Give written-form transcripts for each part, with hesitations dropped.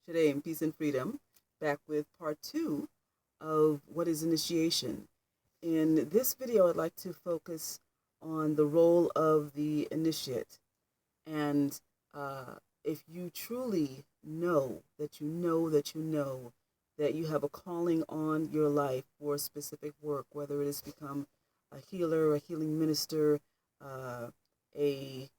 Today in Peace and Freedom, back with part two of what is initiation. In this video, I'd like to focus on the role of the initiate. And if you truly know that you know that you know that you have a calling on your life for a specific work, whether it is become a healer, a healing minister, uh, a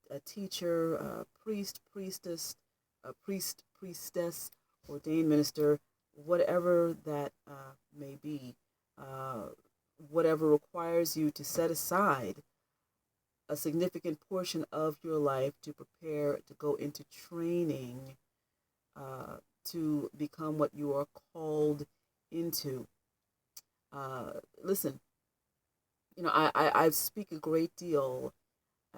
a teacher, a priest, priestess, a priest, priestess, ordained minister, whatever that may be, uh, whatever requires you to set aside a significant portion of your life to prepare to go into training to become what you are called into. Listen, I speak a great deal.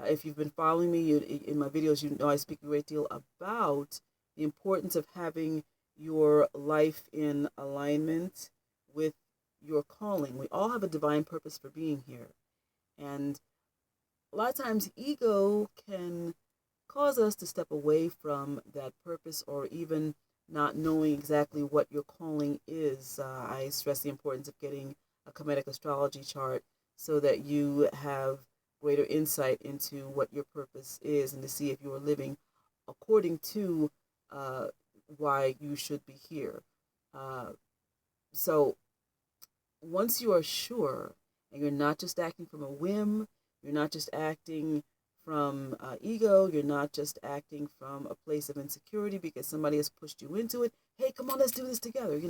If you've been following me in my videos, you know I speak a great deal about the importance of having your life in alignment with your calling. We all have a divine purpose for being here. And a lot of times, ego can cause us to step away from that purpose or even not knowing exactly what your calling is. I stress the importance of getting a Kemetic astrology chart so that you have greater insight into what your purpose is and to see if you are living according to uh, why you should be here. Uh, so once you are sure and you're not just acting from a whim, you're not just acting from ego, you're not just acting from a place of insecurity because somebody has pushed you into it. Hey, come on, let's do this together,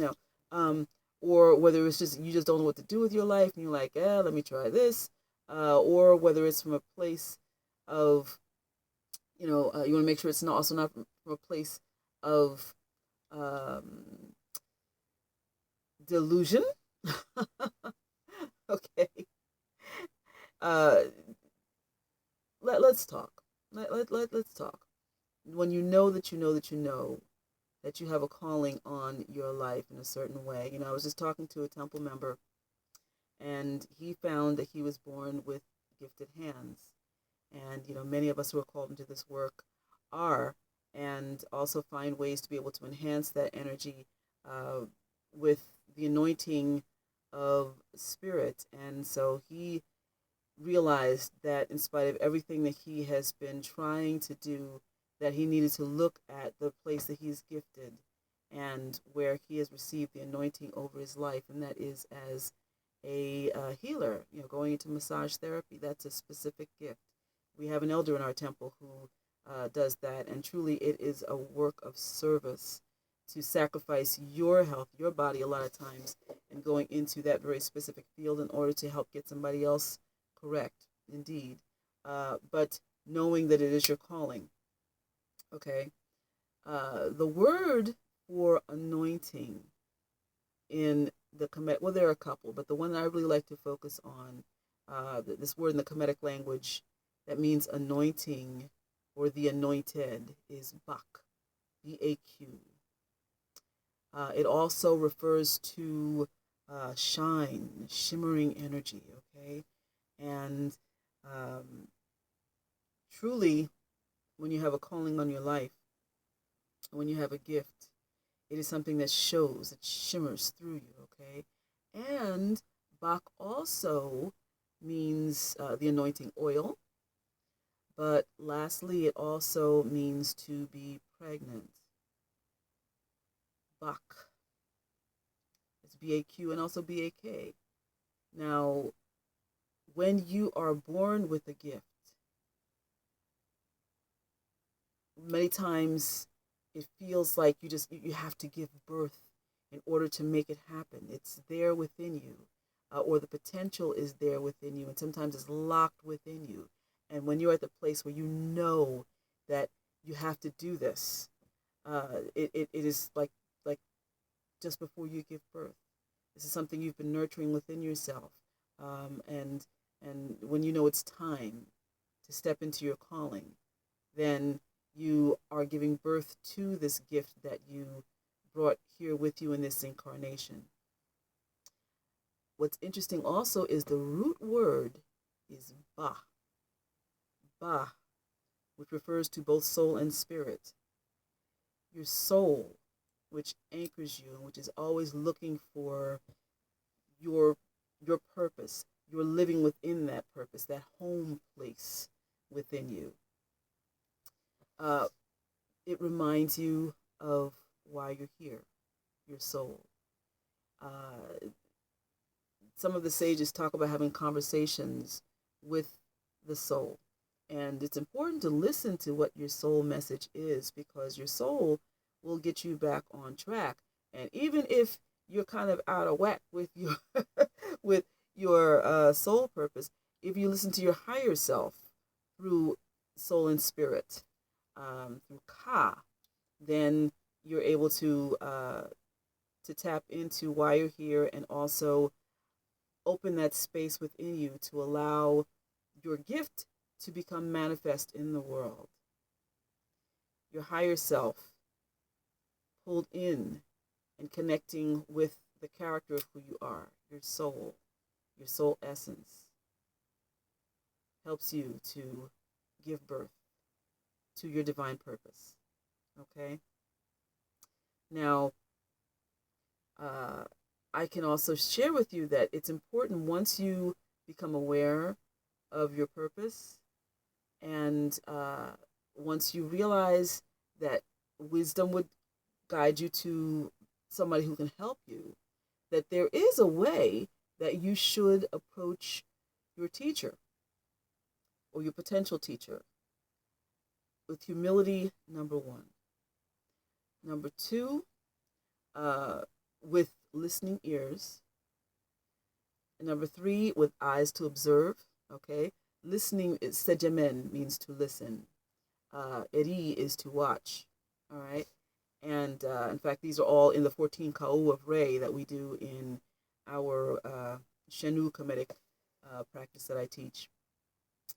um, or whether it's just you just don't know what to do with your life and you're like, let me try this, or whether it's from a place of, you want to make sure it's not also not from a place of um, delusion. Okay. Uh, let's talk. Let's talk. When you know that you know that you know that you have a calling on your life in a certain way. I was just talking to a temple member, and he found that he was born with gifted hands. And, many of us who are called into this work are, and also find ways to be able to enhance that energy uh, with the anointing of spirit. And so he realized that in spite of everything that he has been trying to do, that he needed to look at the place that he's gifted and where he has received the anointing over his life, and that is as a healer. Going into massage therapy, that's a specific gift. We have an elder in our temple who does that, and truly it is a work of service to sacrifice your health, your body, a lot of times, and going into that very specific field in order to help get somebody else correct, indeed. But knowing that it is your calling, okay? The word for anointing in the Kemetic, well, there are a couple, but the one that I really like to focus on, this word in the Kemetic language that means anointing or the anointed is Bak, B-A-Q. It also refers to shine, shimmering energy, okay? And um, truly, when you have a calling on your life, when you have a gift, it is something that shows, it shimmers through you, okay? And Bach also means the anointing oil, but lastly, it also means to be pregnant. Bach. It's B-A-Q and also B-A-K. Now, when you are born with a gift, many times it feels like you have to give birth in order to make it happen. It's there within you, or the potential is there within you, and sometimes it's locked within you. And when you're at the place where you know that you have to do this, it is like just before you give birth. This is something you've been nurturing within yourself, and when you know it's time to step into your calling, then you are giving birth to this gift that you brought here with you in this incarnation. What's interesting also is the root word is ba, ba, which refers to both soul and spirit. your soul, which anchors you and which is always looking for your your purpose. You're living within that purpose, that home place within you. Uh, it reminds you of why you're here, your soul. Uh, some of the sages talk about having conversations with the soul. And it's important to listen to what your soul message is, because your soul will get you back on track. And even if you're kind of out of whack with your with your soul purpose, if you listen to your higher self through soul and spirit, through Ka, then you're able to tap into why you're here, and also open that space within you to allow your gift to become manifest in the world. Your higher self pulled in and connecting with the character of who you are, your soul essence, helps you to give birth to your divine purpose. Okay? Now, I can also share with you that it's important, once you become aware of your purpose, and once you realize that wisdom would guide you to somebody who can help you, that there is a way that you should approach your teacher or your potential teacher with humility, number one. Number two, with listening ears. And number three, with eyes to observe. Okay, listening is sejamen, means to listen. Eri is to watch. All right, and in fact, these are all in the 14 ka'u of Re that we do in our Shenu Kemetic practice that I teach.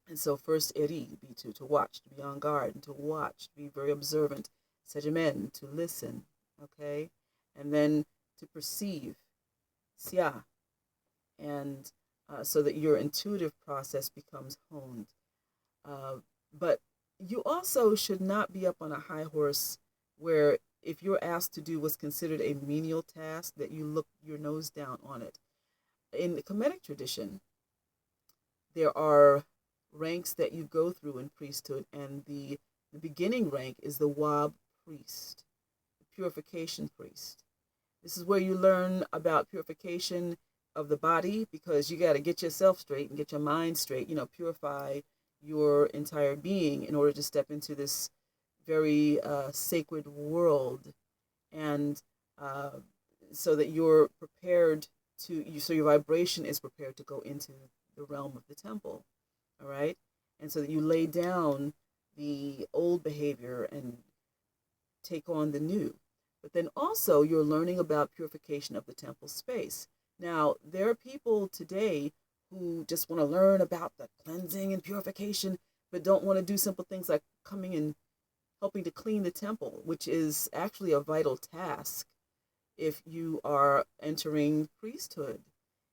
And so first Eri, be to watch, to be on guard, and to watch, to be very observant. Sejamen, to listen. Okay, and then to perceive. Sia, and so that your intuitive process becomes honed. But you also should not be up on a high horse where, if you're asked to do what's considered a menial task, that you look your nose down on it. In the Kemetic tradition, there are ranks that you go through in priesthood, and the beginning rank is the Wab priest, the purification priest. This is where you learn about purification of the body, because you got to get yourself straight and get your mind straight, purify your entire being in order to step into this very sacred world. And so that you're prepared so your vibration is prepared to go into the realm of the temple. All right. And so that you lay down the old behavior and take on the new. But then also you're learning about purification of the temple space. Now, there are people today who just want to learn about the cleansing and purification, but don't want to do simple things like coming and helping to clean the temple, which is actually a vital task if you are entering priesthood.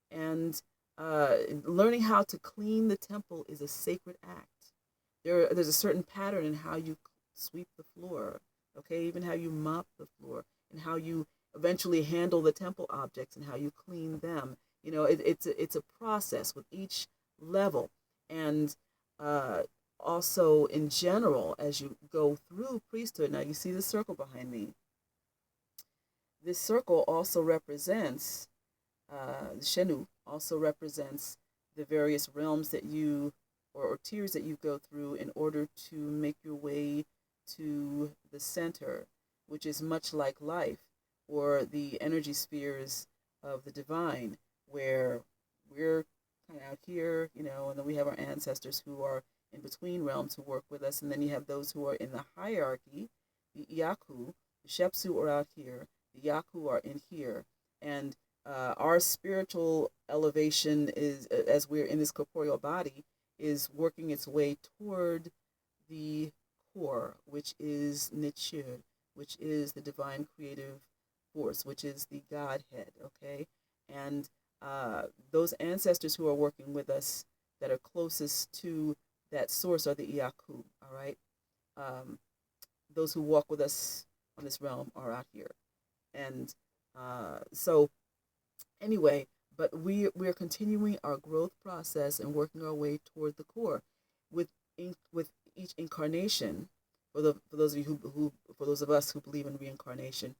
And learning how to clean the temple is a sacred act. There's a certain pattern in how you sweep the floor, okay, even how you mop the floor, and how you eventually handle the temple objects and how you clean them. It's a process with each level. And also in general, as you go through priesthood, now you see the circle behind me. This circle also represents, the Shenu also represents the various realms that you, or tiers that you go through in order to make your way to the center, which is much like life, or the energy spheres of the divine, where we're kind of out here, and then we have our ancestors who are in between realms who work with us, and then you have those who are in the hierarchy, the Iyaku, the Shepsu are out here, the Yaku are in here, and our spiritual elevation is, as we're in this corporeal body, is working its way toward the core, which is Nichir, which is the divine creative force, which is the Godhead, okay? And those ancestors who are working with us that are closest to that source are the Iyaku, all right? Those who walk with us on this realm are out here. And so anyway, but we're continuing our growth process and working our way toward the core with with each incarnation. For those of you who for those of us who believe in reincarnation,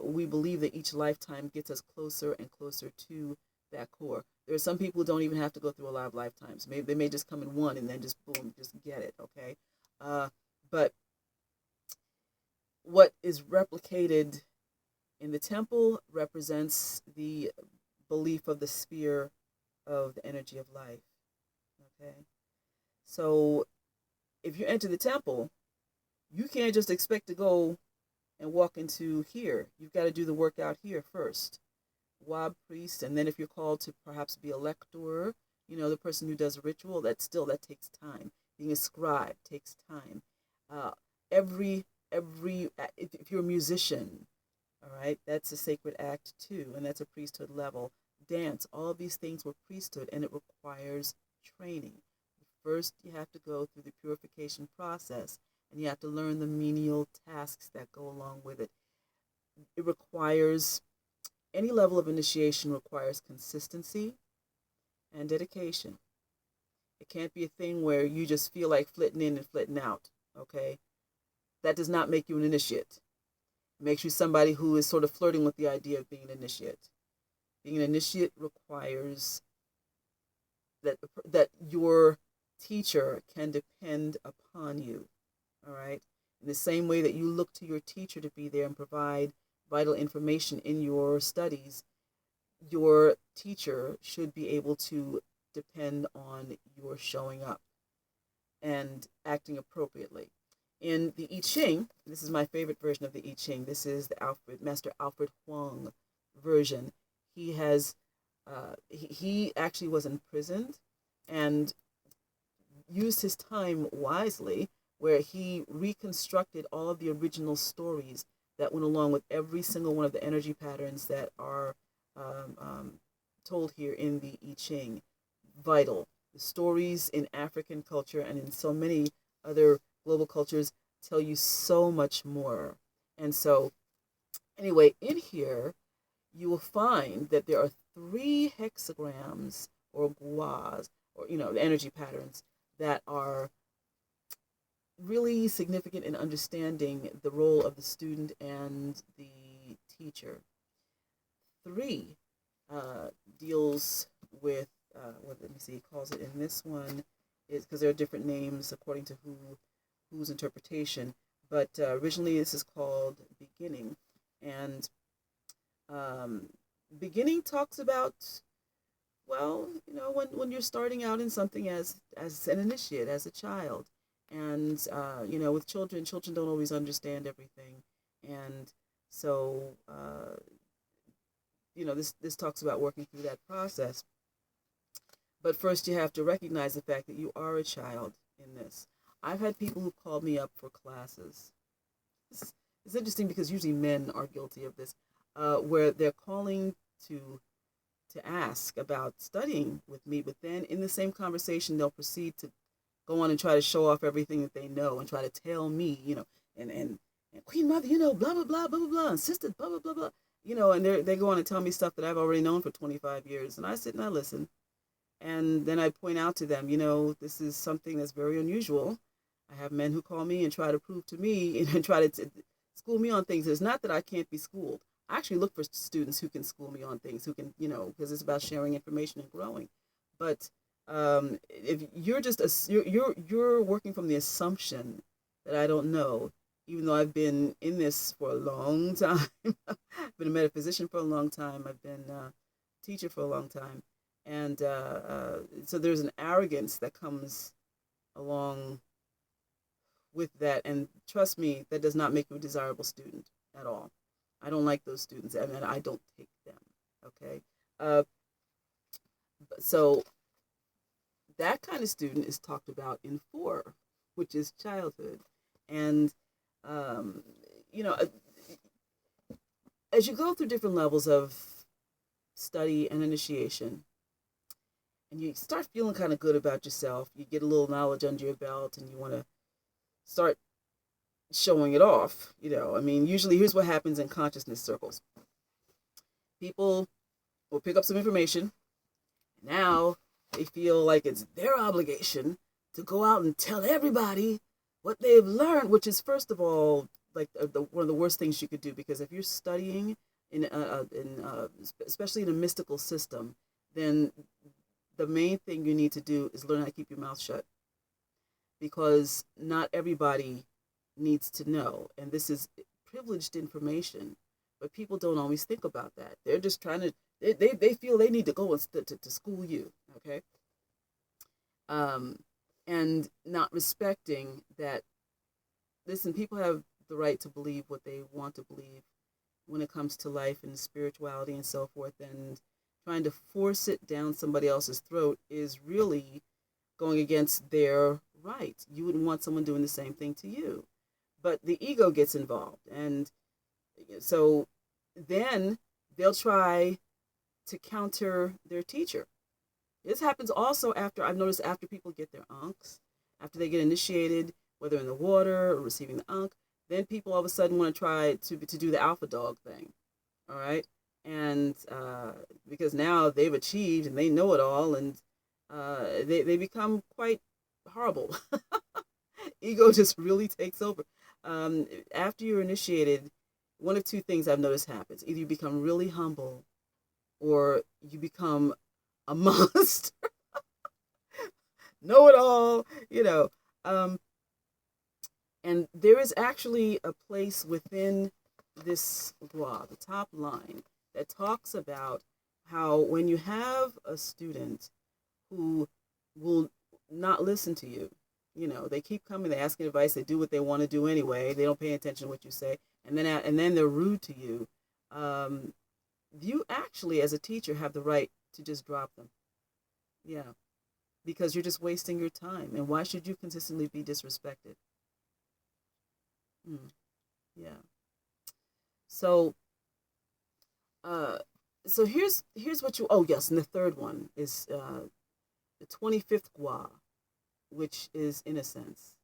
we believe that each lifetime gets us closer and closer to that core. There are some people who don't even have to go through a lot of lifetimes. Maybe they may just come in one and then just boom, just get it. Okay, but what is replicated in the temple represents the belief of the sphere of the energy of life. Okay, so if you enter the temple, you can't just expect to go and walk into here. You've got to do the work out here first. Wab priest, and then if you're called to perhaps be a lector, the person who does a ritual, that takes time. Being a scribe takes time. Uh, every if you're a musician, all right, that's a sacred act too, and that's a priesthood level. Dance, all of these things were priesthood, and it requires training. First, you have to go through the purification process, and you have to learn the menial tasks that go along with it. It requires, any level of initiation requires consistency and dedication. It can't be a thing where you just feel like flitting in and flitting out, okay? That does not make you an initiate. It makes you somebody who is sort of flirting with the idea of being an initiate. Being an initiate requires that your teacher can depend upon you, all right? In the same way that you look to your teacher to be there and provide vital information in your studies, your teacher should be able to depend on your showing up and acting appropriately. In the I Ching, this is my favorite version of the I Ching. This is the Master Alfred Huang version. He has, he actually was imprisoned and used his time wisely, where he reconstructed all of the original stories that went along with every single one of the energy patterns that are told here in the I Ching. Vital. The stories in African culture and in so many other global cultures tell you so much more. And so, anyway, in here, you will find that there are 3 hexagrams or guas, or, the energy patterns that are really significant in understanding the role of the student and the teacher. 3 deals with let me see, he calls it in this one, is because there are different names according to whose interpretation, but originally this is called beginning, and beginning talks about, well, when you're starting out in something as an initiate, as a child, and with children don't always understand everything, and so this talks about working through that process. But first, you have to recognize the fact that you are a child in this. I've had people who called me up for classes. It's interesting because usually men are guilty of this, where they're calling to ask about studying with me, but then in the same conversation, they'll proceed to go on and try to show off everything that they know and try to tell me, and Queen Mother, blah, blah, blah, blah, blah, blah, and sister, blah, blah, blah, blah, and they go on and tell me stuff that I've already known for 25 years. And I sit and I listen. And then I point out to them, this is something that's very unusual. I have men who call me and try to prove to me and try to school me on things. It's not that I can't be schooled. I actually look for students who can school me on things, who can, because it's about sharing information and growing. But if you're just you're working from the assumption that I don't know, even though I've been in this for a long time. I've been a metaphysician for a long time. I've been a teacher for a long time. And so there's an arrogance that comes along with that. And trust me, that does not make you a desirable student at all. I don't like those students, and I don't take them. Okay. So that kind of student is talked about in 4, which is childhood. And, as you go through different levels of study and initiation, and you start feeling kind of good about yourself, you get a little knowledge under your belt, and you want to start showing it off. I mean, usually here's what happens in consciousness circles. People will pick up some information. Now they feel like it's their obligation to go out and tell everybody what they've learned, which is, first of all, like one of the worst things you could do, because if you're studying especially in a mystical system, then the main thing you need to do is learn how to keep your mouth shut, because not everybody needs to know, and this is privileged information, but people don't always think about that. They're just trying to, they feel they need to go and to school you, okay? And not respecting that, listen, people have the right to believe what they want to believe when it comes to life and spirituality and so forth, and trying to force it down somebody else's throat is really going against their rights. You wouldn't want someone doing the same thing to you. But the ego gets involved. And so then they'll try to counter their teacher. This happens also I've noticed after people get their unks, after they get initiated, whether in the water or receiving the unk, then people all of a sudden want to try to do the alpha dog thing. All right. And because now they've achieved and they know it all, and they become quite horrible. Ego just really takes over. After you're initiated, one of two things I've noticed happens. Either you become really humble, or you become a monster. Know it all, and there is actually a place within this law, the top line, that talks about how when you have a student who will not listen to you, they keep coming, they asking advice, they do what they want to do anyway, they don't pay attention to what you say, and then they're rude to you. You actually, as a teacher, have the right to just drop them. Yeah, because you're just wasting your time. And why should you consistently be disrespected? Mm, yeah. So, uh, here's what you. Oh yes, and the third one is the 25th gua, which is innocence,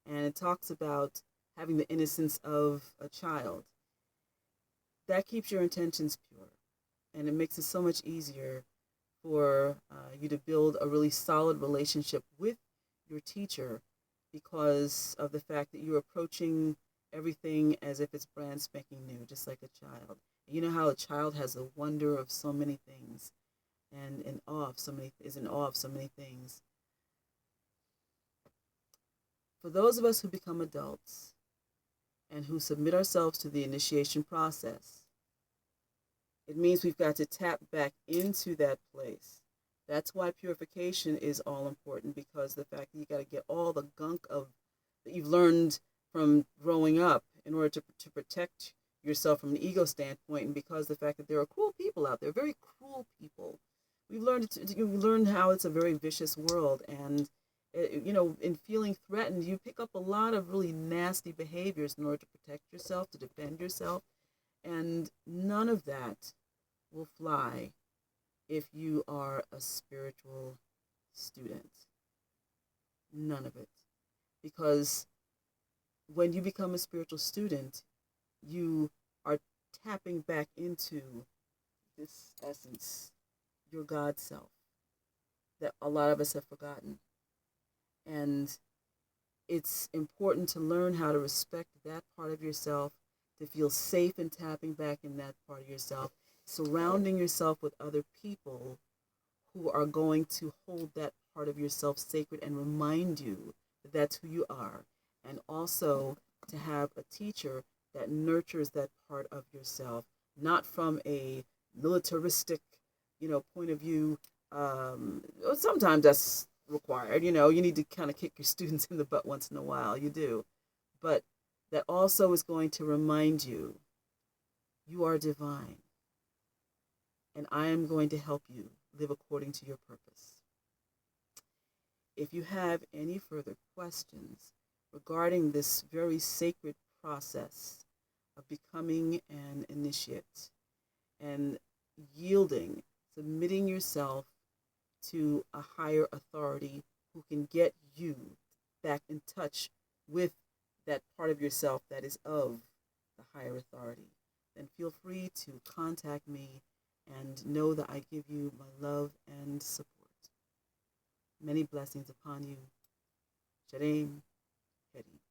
and it talks about having the innocence of a child. That keeps your intentions pure, and it makes it so much easier for you to build a really solid relationship with your teacher, because of the fact that you're approaching everything as if it's brand spanking new, just like a child. You know how a child has a wonder of so many things, and is in awe of so many things. For those of us who become adults and who submit ourselves to the initiation process, it means we've got to tap back into that place. That's why purification is all important, because the fact that you got to get all the gunk that you've learned from growing up in order to protect yourself from an ego standpoint, and because the fact that there are cruel people out there, very cruel people. We learned how it's a very vicious world, and in feeling threatened, you pick up a lot of really nasty behaviors in order to protect yourself, to defend yourself, and none of that will fly if you are a spiritual student. None of it. Because when you become a spiritual student, you are tapping back into this essence, your God self, that a lot of us have forgotten. And it's important to learn how to respect that part of yourself, to feel safe in tapping back in that part of yourself, surrounding yourself with other people who are going to hold that part of yourself sacred and remind you that that's who you are. And also to have a teacher that nurtures that part of yourself, not from a militaristic, point of view. Sometimes that's required. You need to kind of kick your students in the butt once in a while. You do. But that also is going to remind you, you are divine. And I am going to help you live according to your purpose. If you have any further questions regarding this very sacred process of becoming an initiate and yielding, submitting yourself to a higher authority who can get you back in touch with that part of yourself that is of the higher authority, then feel free to contact me and know that I give you my love and support. Many blessings upon you. Shalom. Heri.